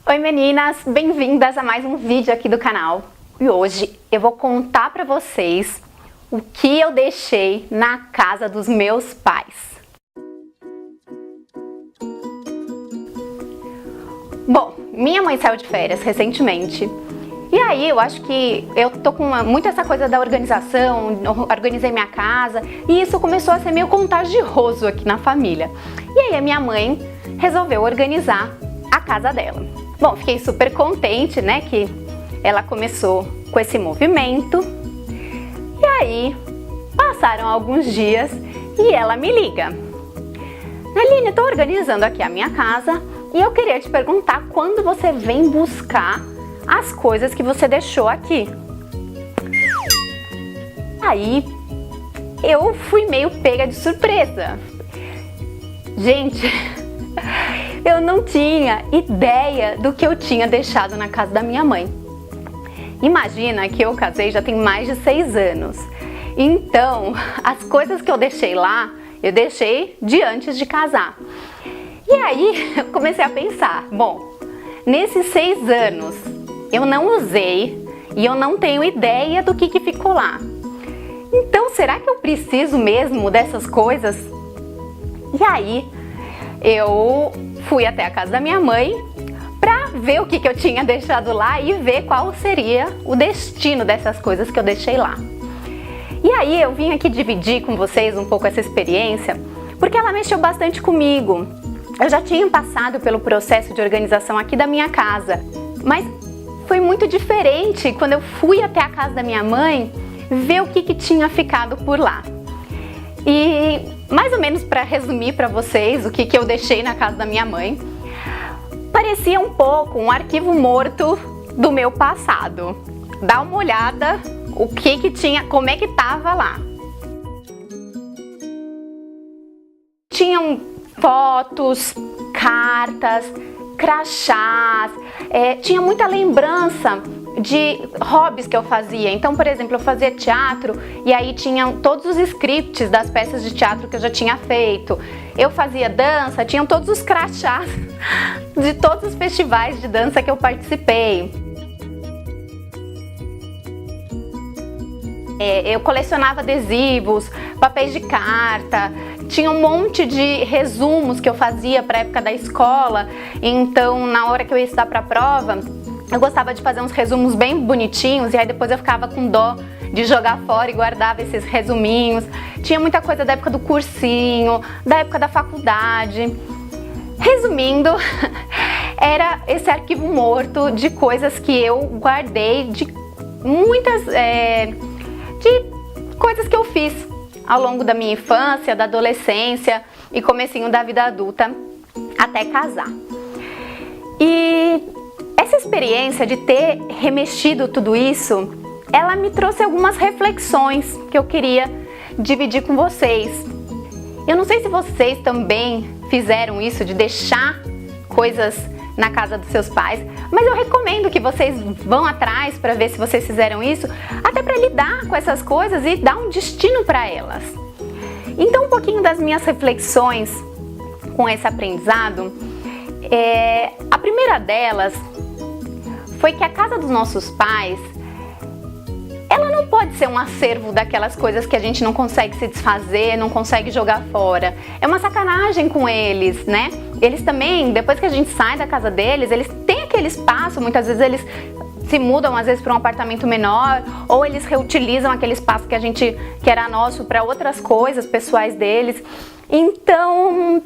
Oi meninas, bem-vindas a mais um vídeo aqui do canal. E hoje eu vou contar pra vocês o que eu deixei na casa dos meus pais. Bom, minha mãe saiu de férias recentemente. E aí eu acho que eu tô com muito essa coisa da organização, organizei minha casa e isso começou a ser meio contagioso aqui na família. E aí a minha mãe resolveu organizar a casa dela. Bom, fiquei super contente, né, que ela começou com esse movimento. E aí passaram alguns dias e ela me liga. Aline, tô organizando aqui a minha casa e eu queria te perguntar quando você vem buscar as coisas que você deixou aqui. Aí eu fui meio pega de surpresa. Gente, eu não tinha ideia do que eu tinha deixado na casa da minha mãe. Imagina que eu casei já tem mais de 6 anos. Então, as coisas que eu deixei lá, eu deixei de antes de casar. E aí eu comecei a pensar, bom, nesses 6 anos eu não usei e eu não tenho ideia do que ficou lá. Então, será que eu preciso mesmo dessas coisas? E aí, eu fui até a casa da minha mãe para ver o que eu tinha deixado lá e ver qual seria o destino dessas coisas que eu deixei lá. E aí, eu vim aqui dividir com vocês um pouco essa experiência, porque ela mexeu bastante comigo. Eu já tinha passado pelo processo de organização aqui da minha casa, mas foi muito diferente quando eu fui até a casa da minha mãe ver o que tinha ficado por lá. E mais ou menos para resumir para vocês o que eu deixei na casa da minha mãe, parecia um pouco um arquivo morto do meu passado. Dá uma olhada o que tinha, como é que tava lá. Tinham fotos, cartas, crachás, tinha muita lembrança de hobbies que eu fazia. Então, por exemplo, eu fazia teatro e aí tinham todos os scripts das peças de teatro que eu já tinha feito. Eu fazia dança, tinham todos os crachás de todos os festivais de dança que eu participei. Eu colecionava adesivos, papéis de carta, tinha um monte de resumos que eu fazia para a época da escola. Então, na hora que eu ia estudar para a prova, eu gostava de fazer uns resumos bem bonitinhos e aí depois eu ficava com dó de jogar fora e guardava esses resuminhos. Tinha muita coisa da época do cursinho, da época da faculdade. Resumindo, era esse arquivo morto de coisas que eu guardei, de muitas de coisas que eu fiz ao longo da minha infância, da adolescência e comecinho da vida adulta até casar. E essa experiência de ter remexido tudo isso, ela me trouxe algumas reflexões que eu queria dividir com vocês. Eu não sei se vocês também fizeram isso de deixar coisas na casa dos seus pais, mas eu recomendo que vocês vão atrás para ver se vocês fizeram isso, até para lidar com essas coisas e dar um destino para elas. Então, um pouquinho das minhas reflexões com esse aprendizado, a primeira delas foi que a casa dos nossos pais, ela não pode ser um acervo daquelas coisas que a gente não consegue se desfazer, não consegue jogar fora. É uma sacanagem com eles, né? Eles também, depois que a gente sai da casa deles, eles têm aquele espaço, muitas vezes eles se mudam às vezes para um apartamento menor, ou eles reutilizam aquele espaço que era nosso para outras coisas pessoais deles. Então,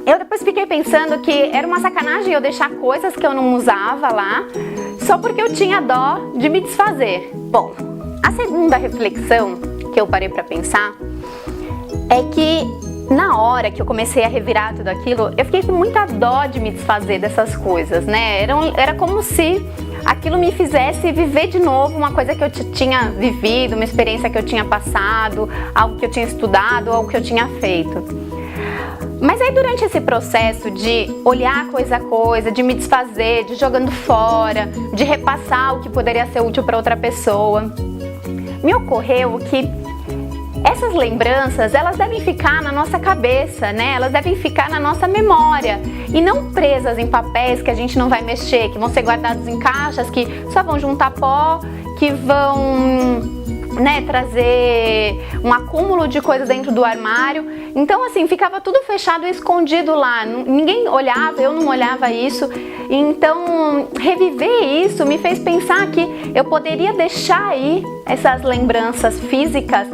eu depois fiquei pensando que era uma sacanagem eu deixar coisas que eu não usava lá, só porque eu tinha dó de me desfazer. Bom, a segunda reflexão que eu parei para pensar é que na hora que eu comecei a revirar tudo aquilo, eu fiquei com muita dó de me desfazer dessas coisas, né? Era como se aquilo me fizesse viver de novo uma coisa que eu tinha vivido, uma experiência que eu tinha passado, algo que eu tinha estudado, algo que eu tinha feito. Mas aí durante esse processo de olhar coisa a coisa, de me desfazer, de ir jogando fora, de repassar o que poderia ser útil para outra pessoa, me ocorreu que essas lembranças, elas devem ficar na nossa cabeça, né? Elas devem ficar na nossa memória e não presas em papéis que a gente não vai mexer, que vão ser guardados em caixas, que só vão juntar pó, que vão, né, trazer um acúmulo de coisas dentro do armário. Então, assim, ficava tudo fechado e escondido lá. Ninguém olhava, eu não olhava isso. Então, reviver isso me fez pensar que eu poderia deixar aí essas lembranças físicas,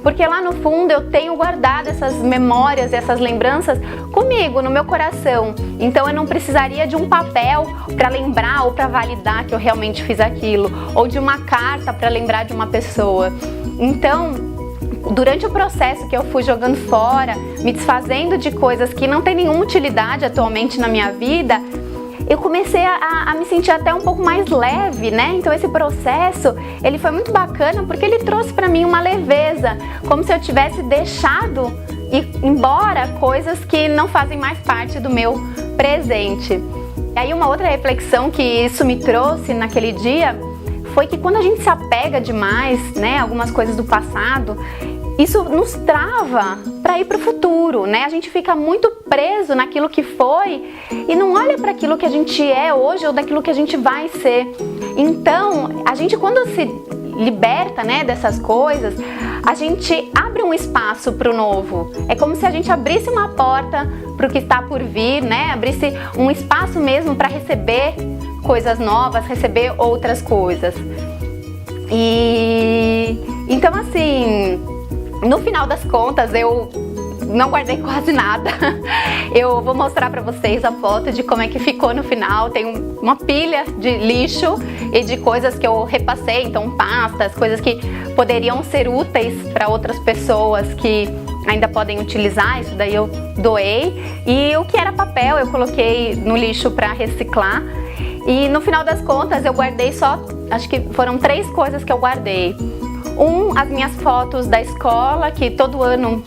porque lá no fundo eu tenho guardado essas memórias, essas lembranças comigo, no meu coração. Então eu não precisaria de um papel para lembrar ou para validar que eu realmente fiz aquilo, ou de uma carta para lembrar de uma pessoa. Então, durante o processo que eu fui jogando fora, me desfazendo de coisas que não têm nenhuma utilidade atualmente na minha vida, eu comecei a me sentir até um pouco mais leve, né? Então esse processo, ele foi muito bacana porque ele trouxe para mim uma leveza, como se eu tivesse deixado ir embora coisas que não fazem mais parte do meu presente. E aí uma outra reflexão que isso me trouxe naquele dia foi que quando a gente se apega demais, né, algumas coisas do passado, isso nos trava para ir para o futuro, né? A gente fica muito preso naquilo que foi e não olha para aquilo que a gente é hoje ou daquilo que a gente vai ser. Então, a gente quando se liberta, né, dessas coisas, a gente abre um espaço para o novo. É como se a gente abrisse uma porta para o que está por vir, né? Abrisse um espaço mesmo para receber coisas novas, receber outras coisas. E então, assim, no final das contas, eu não guardei quase nada. Eu vou mostrar pra vocês a foto de como é que ficou no final. Tem uma pilha de lixo e de coisas que eu repassei, então pastas, coisas que poderiam ser úteis para outras pessoas que ainda podem utilizar. Isso daí eu doei. E o que era papel eu coloquei no lixo para reciclar. E no final das contas eu guardei só, acho que foram 3 coisas que eu guardei. As minhas fotos da escola, que todo ano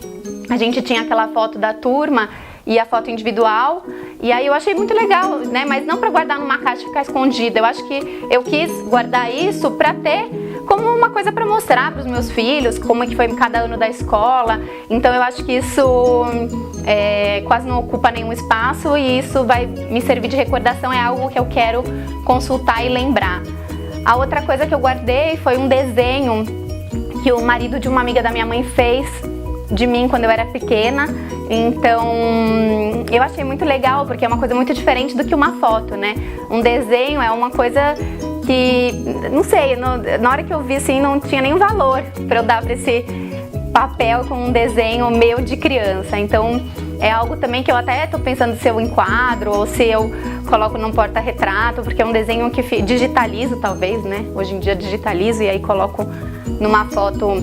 a gente tinha aquela foto da turma e a foto individual. E aí eu achei muito legal, né? Mas não para guardar numa caixa e ficar escondida. Eu acho que eu quis guardar isso para ter como uma coisa para mostrar para os meus filhos como é que foi cada ano da escola. Então eu acho que isso quase não ocupa nenhum espaço e isso vai me servir de recordação, é algo que eu quero consultar e lembrar. A outra coisa que eu guardei foi um desenho que o marido de uma amiga da minha mãe fez de mim quando eu era pequena. Então eu achei muito legal porque é uma coisa muito diferente do que uma foto, né? Um desenho é uma coisa que, não sei, na hora que eu vi assim não tinha nenhum valor para eu dar para esse papel com um desenho meu de criança. Então é algo também que eu até tô pensando se eu enquadro ou se eu coloco num porta-retrato, porque é um desenho que digitalizo talvez, né? Hoje em dia digitalizo e aí coloco numa foto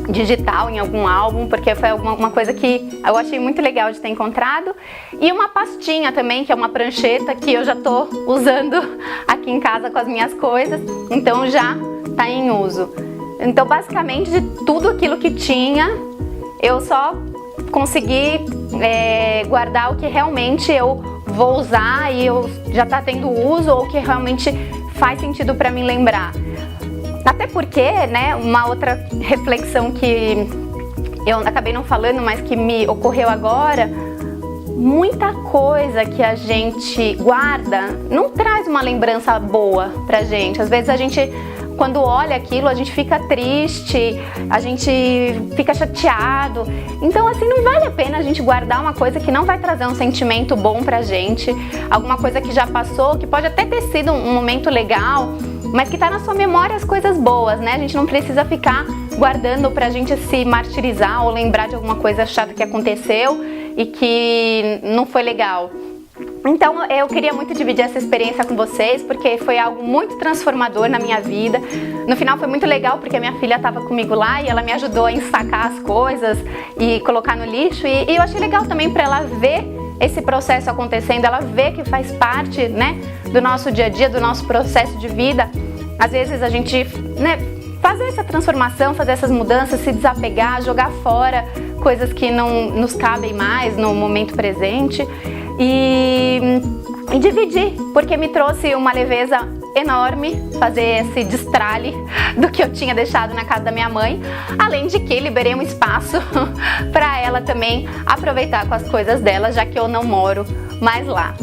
digital em algum álbum, porque foi uma coisa que eu achei muito legal de ter encontrado. E uma pastinha também, que é uma prancheta que eu já tô usando aqui em casa com as minhas coisas, então já tá em uso. Então basicamente de tudo aquilo que tinha, eu só consegui guardar o que realmente eu vou usar e eu já tá tendo uso ou que realmente faz sentido para mim lembrar. Até porque, né, uma outra reflexão que eu acabei não falando, mas que me ocorreu agora, muita coisa que a gente guarda não traz uma lembrança boa pra gente. Às vezes a gente, quando olha aquilo, a gente fica triste, a gente fica chateado. Então, assim, não vale a pena a gente guardar uma coisa que não vai trazer um sentimento bom pra gente, alguma coisa que já passou, que pode até ter sido um momento legal, mas que tá na sua memória as coisas boas, né? A gente não precisa ficar guardando pra gente se martirizar ou lembrar de alguma coisa chata que aconteceu e que não foi legal. Então eu queria muito dividir essa experiência com vocês, porque foi algo muito transformador na minha vida. No final foi muito legal, porque a minha filha estava comigo lá e ela me ajudou a ensacar as coisas e colocar no lixo. E eu achei legal também para ela ver esse processo acontecendo, ela vê que faz parte, né, do nosso dia a dia, do nosso processo de vida. Às vezes a gente, né, fazer essa transformação, fazer essas mudanças, se desapegar, jogar fora coisas que não nos cabem mais no momento presente e dividir, porque me trouxe uma leveza enorme fazer esse destralhe do que eu tinha deixado na casa da minha mãe, além de que liberei um espaço para ela também aproveitar com as coisas dela, já que eu não moro mais lá.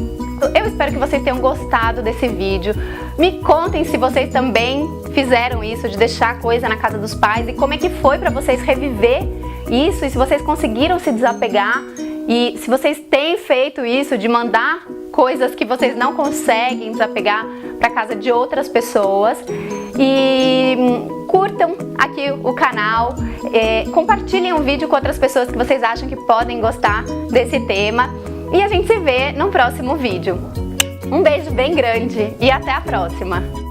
Eu espero que vocês tenham gostado desse vídeo. Me contem se vocês também fizeram isso, de deixar coisa na casa dos pais, e como é que foi para vocês reviver isso, e se vocês conseguiram se desapegar, e se vocês têm feito isso, de mandar coisas que vocês não conseguem desapegar para casa de outras pessoas. E curtam aqui o canal, compartilhem o vídeo com outras pessoas que vocês acham que podem gostar desse tema. E a gente se vê no próximo vídeo. Um beijo bem grande e até a próxima!